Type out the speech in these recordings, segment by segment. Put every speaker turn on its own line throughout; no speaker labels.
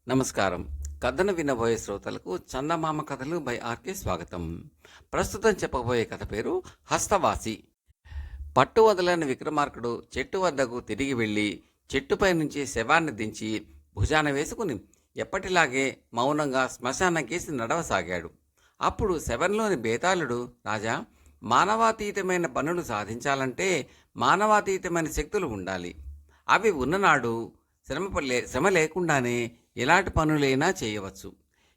నమస్కారం. కథను వినబోయే శ్రోతలకు చందమామ కథలు బై ఆర్కే స్వాగతం. ప్రస్తుతం చెప్పబోయే కథ పేరు హస్తవాసి. పట్టు వదలని విక్రమార్కుడు చెట్టు వద్దకు తిరిగి వెళ్ళి చెట్టుపై నుంచి శవాన్ని దించి భుజాన వేసుకుని ఎప్పటిలాగే మౌనంగా శ్మశానంకేసి నడవసాగాడు. అప్పుడు శవంలోని బేతాళుడు, రాజా, మానవాతీతమైన పనులు సాధించాలంటే మానవాతీతమైన శక్తులు ఉండాలి. అవి ఉన్ననాడు శ్రమ లేకుండానే ఎలాంటి పనులైనా చేయవచ్చు.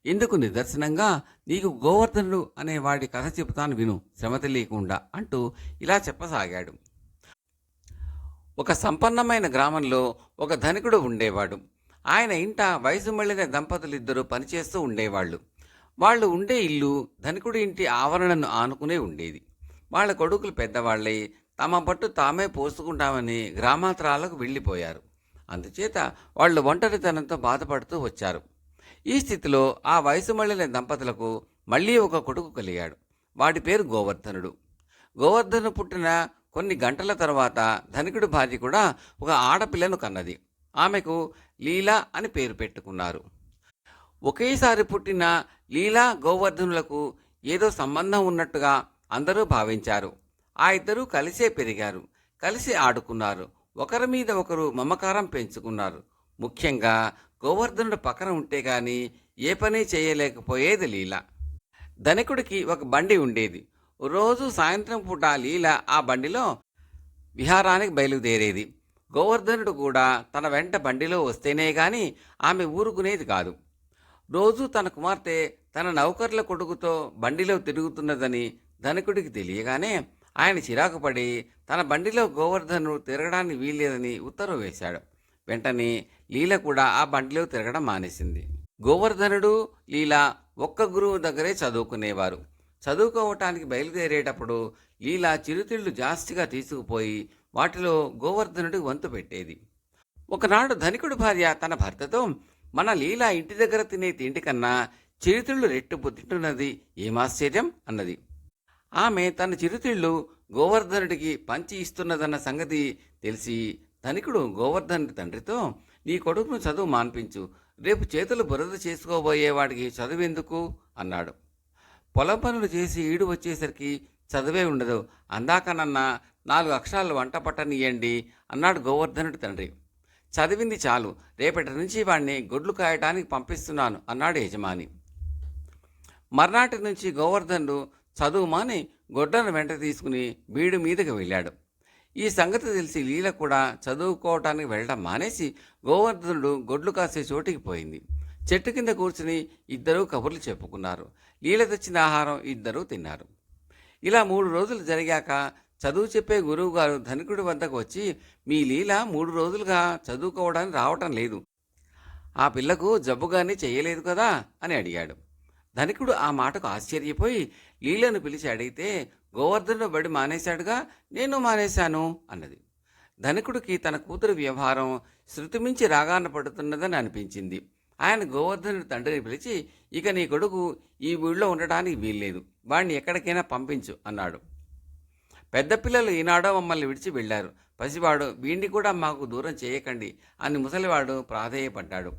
ఇందుకు నిదర్శనంగా నీకు గోవర్ధనుడు అనే వాడి కథ చెబుతాను విను, శ్రమ తెలియకుండా అంటూ ఇలా చెప్పసాగాడు. ఒక సంపన్నమైన గ్రామంలో ఒక ధనికుడు ఉండేవాడు. ఆయన ఇంట వయసు మళ్ళిన దంపతులిద్దరూ పనిచేస్తూ ఉండేవాళ్ళు. వాళ్ళు ఉండే ఇల్లు ధనికుడి ఇంటి ఆవరణను ఆనుకునే ఉండేది. వాళ్ళ కొడుకులు పెద్దవాళ్ళై తమ పట్టు తామే పోసుకుంటామని గ్రామాంతరాలకు వెళ్ళిపోయారు. అందుచేత వాళ్ళు ఒంటరితనంతో బాధపడుతూ వచ్చారు. ఈ స్థితిలో ఆ వయసు మళ్ళిన దంపతులకు మళ్ళీ ఒక కొడుకు కలిగాడు. వాడి పేరు గోవర్ధనుడు. గోవర్ధను పుట్టిన కొన్ని గంటల తర్వాత ధనికుడి భార్య కూడా ఒక ఆడపిల్లను కన్నది. ఆమెకు లీలా అని పేరు పెట్టుకున్నారు. ఒకేసారి పుట్టిన లీలా గోవర్ధనులకు ఏదో సంబంధం ఉన్నట్టుగా అందరూ భావించారు. ఆ ఇద్దరూ కలిసే పెరిగారు, కలిసి ఆడుకున్నారు, ఒకరి మీద ఒకరు మమకారం పెంచుకున్నారు. ముఖ్యంగా గోవర్ధనుడు పక్కన ఉంటే గాని ఏ పని చేయలేకపోయేది లీల. ధనికుడికి ఒక బండి ఉండేది. రోజు సాయంత్రం పూట లీల ఆ బండిలో విహారానికి బయలుదేరేది. గోవర్ధనుడు కూడా తన వెంట బండిలో వస్తేనే గాని ఆమె ఊరుకునేది కాదు. రోజు తన కుమార్తె తన నౌకర్ల కొడుకుతో బండిలో తిరుగుతున్నదని ధనికుడికి తెలియగానే ఆయన చిరాకుపడి తన బండిలో గోవర్ధను తిరగడానికి వీల్లేదని ఉత్తర్వు వేశాడు. వెంటనే లీల కూడా ఆ బండిలో తిరగడం మానేసింది. గోవర్ధనుడు, లీల ఒక్క గురువు దగ్గరే చదువుకునేవారు. చదువుకోవటానికి బయలుదేరేటప్పుడు లీల చిరుతిళ్ళు జాస్తిగా తీసుకుపోయి వాటిలో గోవర్ధనుడికి వంతు పెట్టేది. ఒకనాడు ధనికుడి భార్య తన భర్తతో, మన లీల ఇంటి దగ్గర తినే తిండి కన్నా చిరుతిళ్ళు రెట్టింపు తింటున్నది ఏమాశ్చర్యం అన్నది. ఆమె తన చిరుతిళ్ళు గోవర్ధనుడికి పంచి ఇస్తున్నదన్న సంగతి తెలిసి ధనికుడు గోవర్ధనుడి తండ్రితో, నీ కొడుకును చదువు మాన్పించు, రేపు చేతులు బురద చేసుకోబోయేవాడికి చదువెందుకు అన్నాడు. పొలం పనులు చేసి ఈడు వచ్చేసరికి చదువే ఉండదు, అందాకనన్నా 4 అక్షరాలు వంట పట్టనియండి అన్నాడు గోవర్ధనుడి తండ్రి. చదివింది చాలు, రేపటి నుంచి వాడిని గొడ్లు కాయటానికి పంపిస్తున్నాను అన్నాడు యజమాని. మర్నాటి నుంచి గోవర్ధనుడు చదువు మాని గొడ్డను వెంట తీసుకుని బీడు మీదకి వెళ్ళాడు. ఈ సంగతి తెలిసి లీల కూడా చదువుకోవటానికి వెళ్ళడం మానేసి గోవర్ధనుడు గొడ్లు కాసే చోటికి పోయింది. చెట్టు కింద కూర్చుని ఇద్దరూ కబుర్లు చెప్పుకున్నారు. లీల తెచ్చిన ఆహారం ఇద్దరూ తిన్నారు. ఇలా 3 రోజులు జరిగాక చదువు చెప్పే గురువుగారు ధనికుడి వద్దకు వచ్చి, మీ లీల 3 రోజులుగా చదువుకోవడానికి రావటం లేదు, ఆ పిల్లకు జబ్బుగాని చేయలేదు కదా అని అడిగాడు. ధనికుడు ఆ మాటకు ఆశ్చర్యపోయి లీలను పిలిచి అడిగితే, గోవర్ధనుడు బడి మానేశాడుగా, నేను మానేశాను అన్నది. ధనికుడికి తన కూతురు వ్యవహారం శృతిమించి రాగాన పడుతున్నదని అనిపించింది. ఆయన గోవర్ధనుడి తండ్రిని పిలిచి, ఇక నీ కొడుకు ఈ ఊళ్ళో ఉండడానికి వీల్లేదు, వాడిని ఎక్కడికైనా పంపించు అన్నాడు. పెద్ద పిల్లలు ఈనాడో మమ్మల్ని విడిచి వెళ్లారు, పసివాడు వీణ్ణి కూడా మాకు దూరం చేయకండి అని ముసలివాడు ప్రాధేయపడ్డాడు.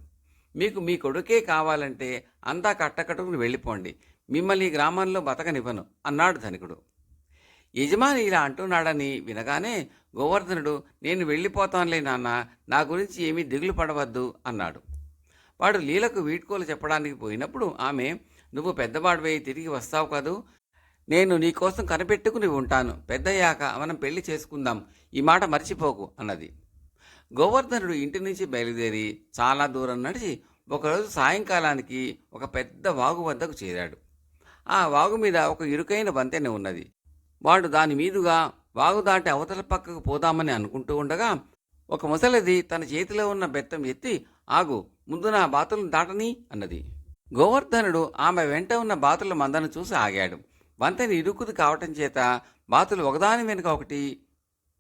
మీకు మీ కొడుకే కావాలంటే అంతా కట్టకట్టుకుని వెళ్ళిపోండి, మిమ్మల్ని ఈ గ్రామంలో బతకనివ్వను అన్నాడు ధనికుడు. యజమాని ఇలా అంటున్నాడని వినగానే గోవర్ధనుడు, నేను వెళ్ళిపోతానులే నాన్న, నా గురించి ఏమీ దిగులు పడవద్దు అన్నాడు. వాడు లీలకు వీడ్కోలు చెప్పడానికి పోయినప్పుడు ఆమె, నువ్వు పెద్దవాడివై తిరిగి వస్తావు కదూ, నేను నీకోసం కనిపెట్టుకుని ఉంటాను, పెద్దయ్యాక మనం పెళ్లి చేసుకుందాం, ఈ మాట మర్చిపోకు అన్నది. గోవర్ధనుడు ఇంటి నుంచి బయలుదేరి చాలా దూరం నడిచి ఒకరోజు సాయంకాలానికి ఒక పెద్ద వాగు వద్దకు చేరాడు. ఆ వాగు మీద ఒక ఇరుకైన వంతెన ఉన్నది. వాడు దాని మీదుగా వాగు దాటి అవతల పక్కకు పోదామని అనుకుంటూ ఉండగా ఒక ముసలిది తన చేతిలో ఉన్న బెత్తం ఎత్తి, ఆగు, ముందు నా బాతులను దాటని అన్నది. గోవర్ధనుడు ఆమె వెంట ఉన్న బాతుల మందను చూసి ఆగాడు. వంతెన ఇరుకుది కావటం చేత బాతులు ఒకదాని వెనుక ఒకటి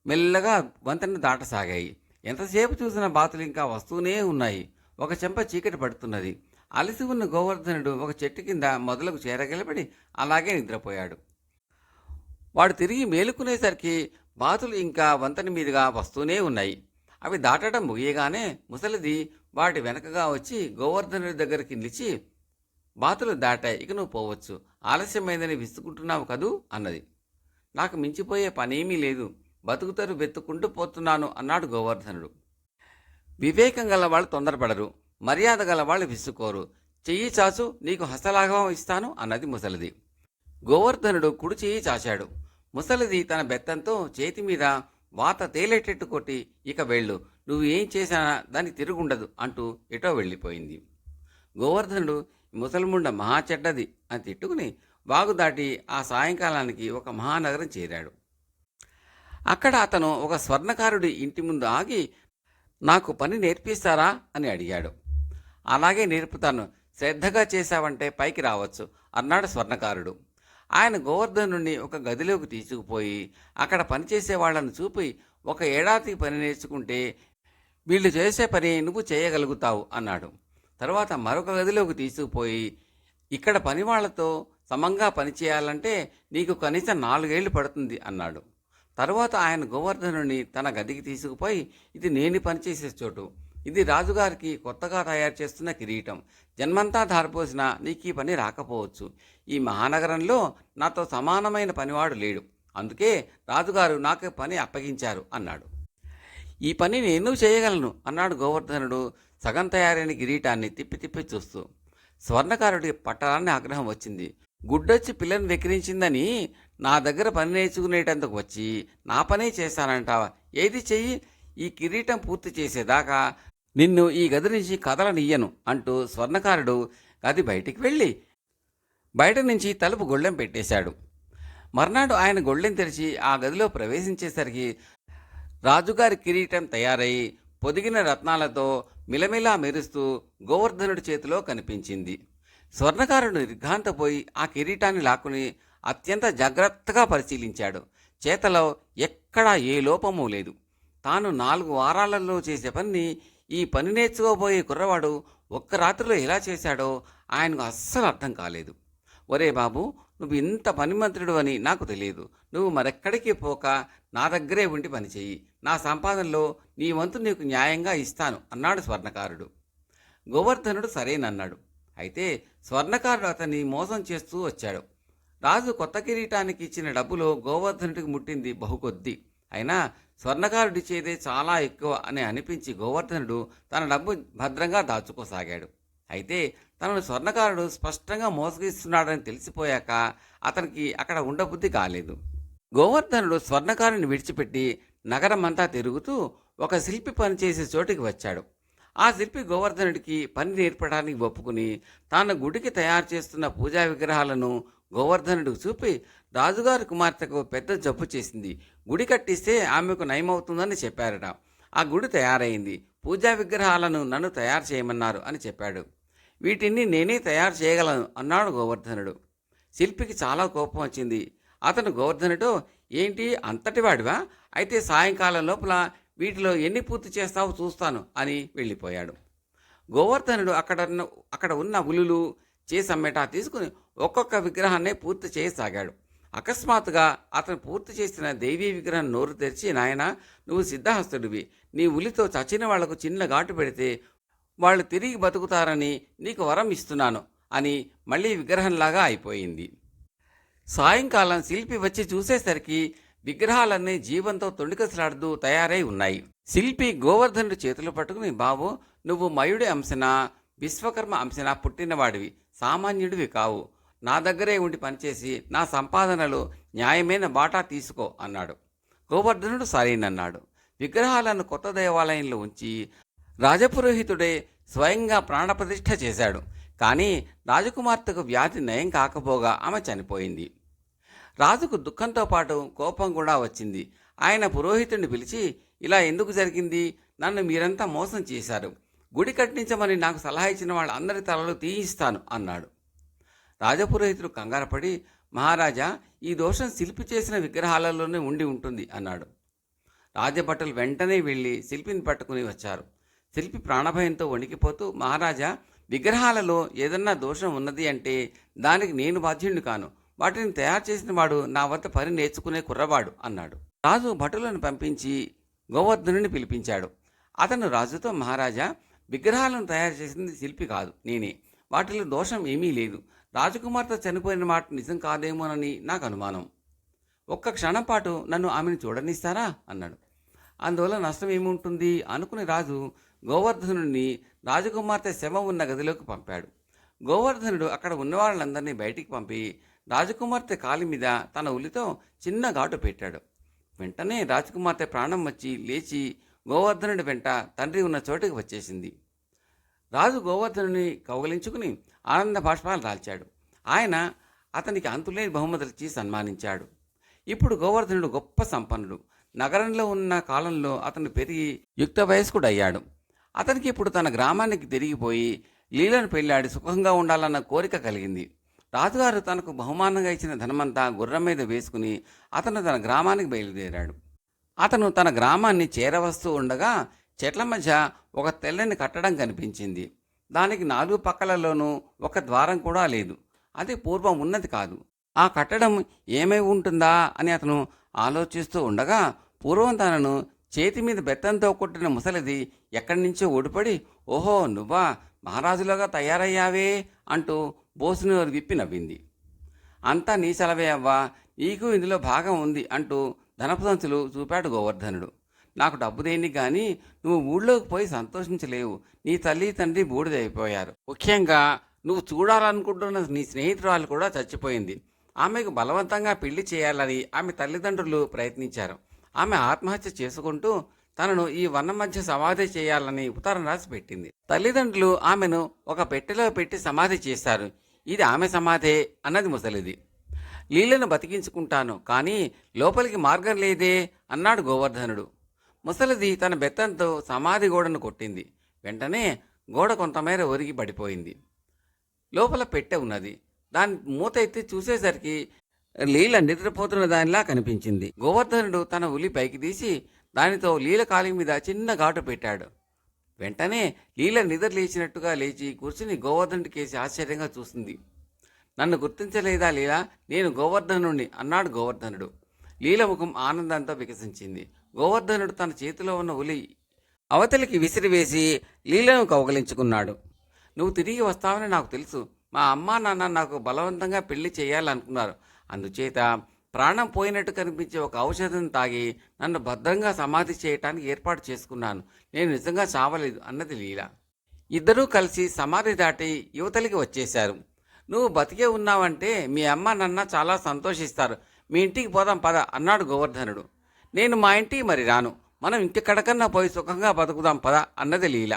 మెల్లగా వంతెన దాటసాగాయి. ఎంతసేపు చూసిన బాతులు ఇంకా వస్తూనే ఉన్నాయి. ఒక చెంప చీకటి పడుతున్నది. అలసి ఉన్న గోవర్ధనుడు ఒక చెట్టు కింద మొదలకు చేరగలబడి అలాగే నిద్రపోయాడు. వాడు తిరిగి మేలుకునేసరికి బాతులు ఇంకా వంతెన మీదుగా వస్తూనే ఉన్నాయి. అవి దాటడం ముగియగానే ముసలిది వాటి వెనకగా వచ్చి గోవర్ధనుడి దగ్గరికి నిలిచి, బాతులు దాటాయి, ఇక నువ్వు పోవచ్చు, ఆలస్యమైందని విసుకుంటున్నావు కదూ అన్నది. నాకు మించిపోయే పనేమీ లేదు, బతుకుతరు వెతుక్కుంటూ పోతున్నాను అన్నాడు గోవర్ధనుడు. వివేకం గలవాళ్ళు తొందరపడరు, మర్యాద గలవాళ్ళు విసుక్కోరు. చెయ్యి చాచు, నీకు హస్తలాఘవం ఇస్తాను అన్నది ముసలిది. గోవర్ధనుడు కుడి చెయ్యి చాచాడు. ముసలిది తన బెత్తంతో చేతి మీద వాత తేలేటట్టు కొట్టి, ఇక వెళ్ళు, నువ్వు ఏం చేసినా దానికి తిరుగుండదు అంటూ ఎటో వెళ్ళిపోయింది. గోవర్ధనుడు ముసలిముండ మహా చెడ్డది అని తిట్టుకుని వాగు దాటి ఆ సాయంకాలానికి ఒక మహానగరం చేరాడు. అక్కడ అతను ఒక స్వర్ణకారుడి ఇంటి ముందు ఆగి, నాకు పని నేర్పిస్తారా అని అడిగాడు. అలాగే నేర్పుతాను, శ్రద్ధగా చేశావంటే పైకి రావచ్చు అన్నాడు స్వర్ణకారుడు. ఆయన గోవర్ధనుడిని ఒక గదిలోకి తీసుకుపోయి అక్కడ పనిచేసే వాళ్లను చూపి, 1 ఏడాదికి పని నేర్చుకుంటే వీళ్ళు చేసే పని నువ్వు చేయగలుగుతావు అన్నాడు. తర్వాత మరొక గదిలోకి తీసుకుపోయి, ఇక్కడ పని వాళ్లతో సమంగా పనిచేయాలంటే నీకు కనీసం 4 ఏళ్లు పడుతుంది అన్నాడు. తరువాత ఆయన గోవర్ధనుడిని తన గదికి తీసుకుపోయి, ఇది నేను పనిచేసే చోటు, ఇది రాజుగారికి కొత్తగా తయారు చేస్తున్న కిరీటం, జన్మంతా ధారపోసినా నీకు ఈ పని రాకపోవచ్చు. ఈ మహానగరంలో నాతో సమానమైన పనివాడు లేడు, అందుకే రాజుగారు నాకు పని అప్పగించారు అన్నాడు. ఈ పని నేను చేయగలను అన్నాడు గోవర్ధనుడు సగం తయారైన కిరీటాన్ని తిప్పి తిప్పి చూస్తూ. స్వర్ణకారుడి పట్టరాన్ని ఆగ్రహం వచ్చింది. గుడ్డొచ్చి పిల్లని వెక్కిరించిందని నా దగ్గర పని నేర్చుకునేటందుకు వచ్చి నా పనే చేశానంటావా? ఏది చెయ్యి, ఈ కిరీటం పూర్తి చేసేదాకా నిన్ను ఈ గది నుంచి కదలనియ్యను అంటూ స్వర్ణకారుడు గది బయటికి వెళ్ళి బయట నుంచి తలుపు గొళ్ళెం పెట్టేశాడు. మర్నాడు ఆయన గొళ్ళెం తెరిచి ఆ గదిలో ప్రవేశించేసరికి రాజుగారి కిరీటం తయారై పొదిగిన రత్నాలతో మిలమిలా మెరుస్తూ గోవర్ధనుడి చేతిలో కనిపించింది. స్వర్ణకారుడు నిర్ఘాంతపోయి ఆ కిరీటాన్ని లాక్కుని అత్యంత జాగ్రత్తగా పరిశీలించాడు. చేతలో ఎక్కడా ఏ లోపమూ లేదు. తాను 4 వారాలలో చేసే పని ఈ పని నేర్చుకోబోయే కుర్రవాడు ఒక్క రాత్రిలో ఎలా చేశాడో ఆయనకు అస్సలు అర్థం కాలేదు. ఒరే బాబు, నువ్వు ఇంత పనిమంత్రుడు అని నాకు తెలియదు. నువ్వు మరెక్కడికి పోక నా దగ్గరే ఉండి పనిచేయి, నా సంపాదనలో నీ వంతు నీకు న్యాయంగా ఇస్తాను అన్నాడు స్వర్ణకారుడు. గోవర్ధనుడు సరేనన్నాడు. అయితే స్వర్ణకారుడు అతన్ని మోసం చేస్తూ వచ్చాడు. రాజు కొత్త కిరీటానికి ఇచ్చిన డబ్బులో గోవర్ధనుడికి ముట్టింది బహుకొద్ది. అయినా స్వర్ణకారుడిచ్చేదే చాలా ఎక్కువ అని అనిపించి గోవర్ధనుడు తన డబ్బు భద్రంగా దాచుకోసాగాడు. అయితే తనను స్వర్ణకారుడు స్పష్టంగా మోసగిస్తున్నాడని తెలిసిపోయాక అతనికి అక్కడ ఉండబుద్ధి కాలేదు. గోవర్ధనుడు స్వర్ణకారుని విడిచిపెట్టి నగరమంతా తిరుగుతూ ఒక శిల్పి పనిచేసే చోటికి వచ్చాడు. ఆ శిల్పి గోవర్ధనుడికి పని నేర్పడానికి ఒప్పుకుని తాను గుడికి తయారు చేస్తున్న పూజా విగ్రహాలను గోవర్ధనుడికి చూపి, రాజుగారి కుమార్తెకు పెద్ద జబ్బు చేసింది, గుడి కట్టిస్తే ఆమెకు నయమవుతుందని చెప్పారట. ఆ గుడి తయారైంది, పూజా విగ్రహాలను నన్ను తయారు చేయమన్నారు అని చెప్పాడు. వీటిని నేనే తయారు చేయగలను అన్నాడు గోవర్ధనుడు. శిల్పికి చాలా కోపం వచ్చింది. అతను గోవర్ధనుడు, ఏంటి అంతటివాడివా? అయితే సాయంకాలం లోపల వీటిలో ఎన్ని పూర్తి చేస్తావో చూస్తాను అని వెళ్ళిపోయాడు. గోవర్ధనుడు అక్కడ ఉన్న ఉలులు చేసమ్మేటా తీసుకుని ఒక్కొక్క విగ్రహాన్నే పూర్తి చేయసాగాడు. అకస్మాత్తుగా అతను పూర్తి చేసిన దేవీ విగ్రహం నోరు తెరిచి, నాయనా, నువ్వు సిద్ధహస్తుడివి, నీ ఉలితో చచ్చిన వాళ్లకు చిన్న ఘాటు పెడితే వాళ్ళు తిరిగి బతుకుతారని నీకు వరం ఇస్తున్నాను అని మళ్ళీ విగ్రహంలాగా అయిపోయింది. సాయంకాలం శిల్పి వచ్చి చూసేసరికి విగ్రహాలన్నీ జీవంతో తొండికసలాడుతూ తయారై ఉన్నాయి. శిల్పి గోవర్ధనుడి చేతులు పట్టుకుని, బాబు, నువ్వు మయుడి అంశనా విశ్వకర్మ అంశనా పుట్టినవాడివి, సామాన్యుడివి కావు. నా దగ్గరే ఉండి పనిచేసి నా సంపాదనలో న్యాయమైన వాటా తీసుకో అన్నాడు. గోవర్ధనుడు సరేనన్నాడు. విగ్రహాలను కొత్త దేవాలయంలో ఉంచి రాజపురోహితుడే స్వయంగా ప్రాణప్రతిష్ఠ చేశాడు. కానీ రాజకుమార్తెకు వ్యాధి నయం కాకపోగా ఆమె చనిపోయింది. రాజుకు దుఃఖంతో పాటు కోపం కూడా వచ్చింది. ఆయన పురోహితుడిని పిలిచి, ఇలా ఎందుకు జరిగింది? నన్ను మీరంతా మోసం చేశారు. గుడి కట్టించమని నాకు సలహా ఇచ్చిన వాళ్ళందరి తలలు తీయిస్తాను అన్నాడు. రాజపురోహితుడు కంగారపడి, మహారాజా, ఈ దోషం శిల్పి చేసిన విగ్రహాలలోనే ఉండి ఉంటుంది అన్నాడు. రాజభటులు వెంటనే వెళ్ళి శిల్పిని పట్టుకుని వచ్చారు. శిల్పి ప్రాణభయంతో వణికిపోతూ, మహారాజా, విగ్రహాలలో ఏదన్నా దోషం ఉన్నది అంటే దానికి నేను బాధ్యుడిని కాను. వాటిని తయారు చేసిన వాడు నా వద్ద పని నేర్చుకునే కుర్రవాడు అన్నాడు. రాజు భటులను పంపించి గోవర్ధనుని పిలిపించాడు. అతను రాజుతో, మహారాజా, విగ్రహాలను తయారు చేసింది శిల్పి కాదు, నేనే. వాటిలో దోషం ఏమీ లేదు. రాజకుమార్తె చనిపోయిన మాట నిజం కాదేమోనని నాకు అనుమానం. ఒక్క క్షణం పాటు నన్ను ఆమెను చూడనిస్తారా అన్నాడు. అందువల్ల నష్టం ఏముంటుంది అనుకుని రాజు గోవర్ధనుడిని రాజకుమార్తె శవం ఉన్న గదిలోకి పంపాడు. గోవర్ధనుడు అక్కడ ఉన్న వాళ్ళందరినీ బయటికి పంపి రాజకుమార్తె కాలి మీద తన ఉలితో చిన్న ఘాటు పెట్టాడు. వెంటనే రాజకుమార్తె ప్రాణం వచ్చి లేచి గోవర్ధనుడి వెంట తండ్రి ఉన్న చోటుకి వచ్చేసింది. రాజు గోవర్ధనుని కౌగలించుకుని ఆనంద బాష్పాలు రాల్చాడు. ఆయన అతనికి అంతులేని బహుమతులిచ్చి సన్మానించాడు. ఇప్పుడు గోవర్ధనుడు గొప్ప సంపన్నుడు. నగరంలో ఉన్న కాలంలో అతను పెరిగి యుక్త వయస్కుడయ్యాడు. అతనికి ఇప్పుడు తన గ్రామానికి తిరిగిపోయి లీలను పెళ్ళాడి సుఖంగా ఉండాలన్న కోరిక కలిగింది. రాజుగారు తనకు బహుమానంగా ఇచ్చిన ధనమంతా గుర్రం మీద వేసుకుని అతను తన గ్రామానికి బయలుదేరాడు. అతను తన గ్రామాన్ని చేరవస్తూ ఉండగా చెట్ల మధ్య ఒక తెల్లని కట్టడం కనిపించింది. దానికి 4 పక్కలలోనూ ఒక ద్వారం కూడా లేదు. అది పూర్వం ఉన్నది కాదు. ఆ కట్టడం ఏమై ఉంటుందా అని అతను ఆలోచిస్తూ ఉండగా పూర్వం తనను చేతి మీద బెత్తంతో కొట్టిన ముసలిది ఎక్కడి నుంచో ఊడిపడి, ఓహో నువ్వా, మహారాజులాగా తయారయ్యావే అంటూ బోసునోరు విప్పి నవ్వింది. అంతా నీ సెలవే అవ్వా, నీకు ఇందులో భాగం ఉంది అంటూ ధనపు సంచులు చూపాడు గోవర్ధనుడు. నాకు డబ్బు దేనికి కానీ నువ్వు ఊళ్ళోకి పోయి సంతోషించలేవు. నీ తల్లి తండ్రి బూడిదైపోయారు. ముఖ్యంగా నువ్వు చూడాలనుకుంటున్న నీ స్నేహితురాలు కూడా చచ్చిపోయింది. ఆమెకు బలవంతంగా పెళ్లి చేయాలని ఆమె తల్లిదండ్రులు ప్రయత్నించారు. ఆమె ఆత్మహత్య చేసుకుంటూ తనను ఈ వనం మధ్య సమాధి చేయాలని ఉత్తరం రాసి పెట్టింది. తల్లిదండ్రులు ఆమెను ఒక పెట్టెలో పెట్టి సమాధి చేశారు. ఇది ఆమె సమాధే అన్నది ముసలిది. లీలను బతికించుకుంటాను, కానీ లోపలికి మార్గం లేదే అన్నాడు గోవర్ధనుడు. ముసలిది తన బెత్తంతో సమాధి గోడను కొట్టింది. వెంటనే గోడ కొంతమేర ఒరిగి పడిపోయింది. లోపల పెట్టె ఉన్నది. దాని మూత ఎత్తి చూసేసరికి లీల నిద్రపోతున్న దానిలా కనిపించింది. గోవర్ధనుడు తన ఉలి పైకి తీసి దానితో లీల కాలి మీద చిన్న ఘాటు పెట్టాడు. వెంటనే లీల నిద్ర లేచినట్టుగా లేచి కూర్చుని గోవర్ధనుడి కేసి ఆశ్చర్యంగా చూసింది. నన్ను గుర్తించలేదా లీల, నేను గోవర్ధనుడిని అన్నాడు గోవర్ధనుడు. లీల ముఖం ఆనందంతో వికసించింది. గోవర్ధనుడు తన చేతిలో ఉన్న ఉలి అవతలికి విసిరివేసి లీలను కౌగలించుకున్నాడు. నువ్వు తిరిగి వస్తావని నాకు తెలుసు. మా అమ్మా నాన్న నాకు బలవంతంగా పెళ్లి చేయాలనుకున్నారు. అందుచేత ప్రాణం పోయినట్టు కనిపించే ఒక ఔషధం తాగి నన్ను భద్రంగా సమాధి చేయటానికి ఏర్పాటు చేసుకున్నాను. నేను నిజంగా చావలేదు అన్నది లీల. ఇద్దరూ కలిసి సమాధి దాటి యువతలికి వచ్చేశారు. నువ్వు బతికే ఉన్నావంటే మీ అమ్మ నాన్న చాలా సంతోషిస్తారు. మీ ఇంటికి పోదాం పద అన్నాడు గోవర్ధనుడు. నేను మా ఇంటికి మరి రాను. మనం ఇంకెక్కడికన్నా పోయి సుఖంగా బతుకుదాం పద అన్నది లీల.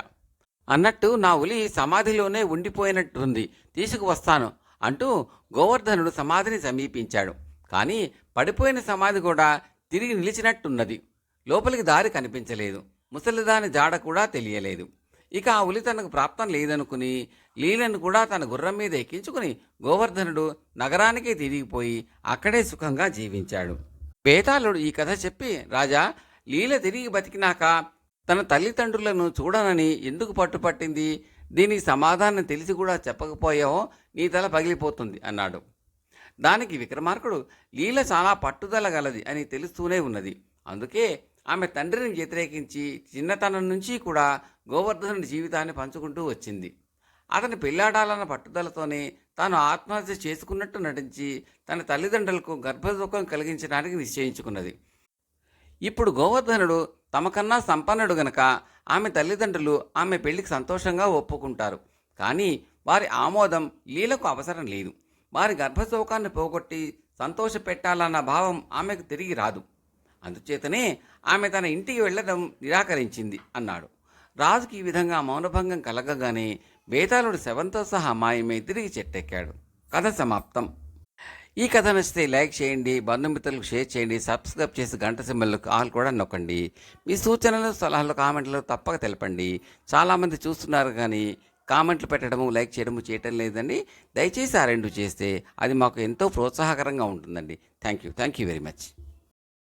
అన్నట్టు నా ఉలి సమాధిలోనే ఉండిపోయినట్టుంది, తీసుకువస్తాను అంటూ గోవర్ధనుడు సమాధిని సమీపించాడు. కానీ పడిపోయిన సమాధి కూడా తిరిగి నిలిచినట్టున్నది. లోపలికి దారి కనిపించలేదు. ముసలిదాని జాడ కూడా తెలియలేదు. ఇక ఆ ఉలి తనకు ప్రాప్తం లేదనుకుని లీలను కూడా తన గుర్రం మీద ఎక్కించుకుని గోవర్ధనుడు నగరానికి తిరిగిపోయి అక్కడే సుఖంగా జీవించాడు. బేతాళుడు ఈ కథ చెప్పి, రాజా, లీల తిరిగి బతికినాక తన తల్లిదండ్రులను చూడనని ఎందుకు పట్టుపట్టింది? దీనికి సమాధానం తెలిసి కూడా చెప్పకపోయావో నీ తల పగిలిపోతుంది అన్నాడు. దానికి విక్రమార్కుడు, లీల చాలా పట్టుదల గలది అని తెలుస్తూనే ఉన్నది. అందుకే ఆమె తండ్రిని వ్యతిరేకించి చిన్నతనం నుంచి కూడా గోవర్ధనుడి జీవితాన్ని పంచుకుంటూ వచ్చింది. అతని పెళ్లాడాలన్న పట్టుదలతోనే తాను ఆత్మహత్య చేసుకున్నట్టు నటించి తన తల్లిదండ్రులకు గర్భదుఃఖం కలిగించడానికి నిశ్చయించుకున్నది. ఇప్పుడు గోవర్ధనుడు తమకన్నా సంపన్నుడు గనక ఆమె తల్లిదండ్రులు ఆమె పెళ్లికి సంతోషంగా ఒప్పుకుంటారు. కానీ వారి ఆమోదం లీలకు అవసరం లేదు. వారి గర్భశోకాన్ని పోగొట్టి సంతోష పెట్టాలన్న భావం ఆమెకు తిరిగి రాదు. అందుచేతనే ఆమె తన ఇంటికి వెళ్ళడం నిరాకరించింది అన్నాడు. రాజుకి ఈ విధంగా మౌనభంగం కలగగానే బేతాళుడు శవంతో సహా మాయమై తిరిగి చెట్టెక్కాడు. కథ సమాప్తం. ఈ కథ నచ్చితే లైక్ చేయండి, బంధుమిత్రులకు షేర్ చేయండి, సబ్స్క్రైబ్ చేసి గంట సింబల్కు ఆల్ కూడా నొక్కండి. మీ సూచనలు సలహాలు కామెంట్లు తప్పక తెలపండి. చాలామంది చూస్తున్నారు కానీ కామెంట్లు పెట్టడము లైక్ చేయడం లేదండి. దయచేసి ఆ రెండు చేస్తే అది మాకు ఎంతో ప్రోత్సాహకరంగా ఉంటుందండి. Thank you very much.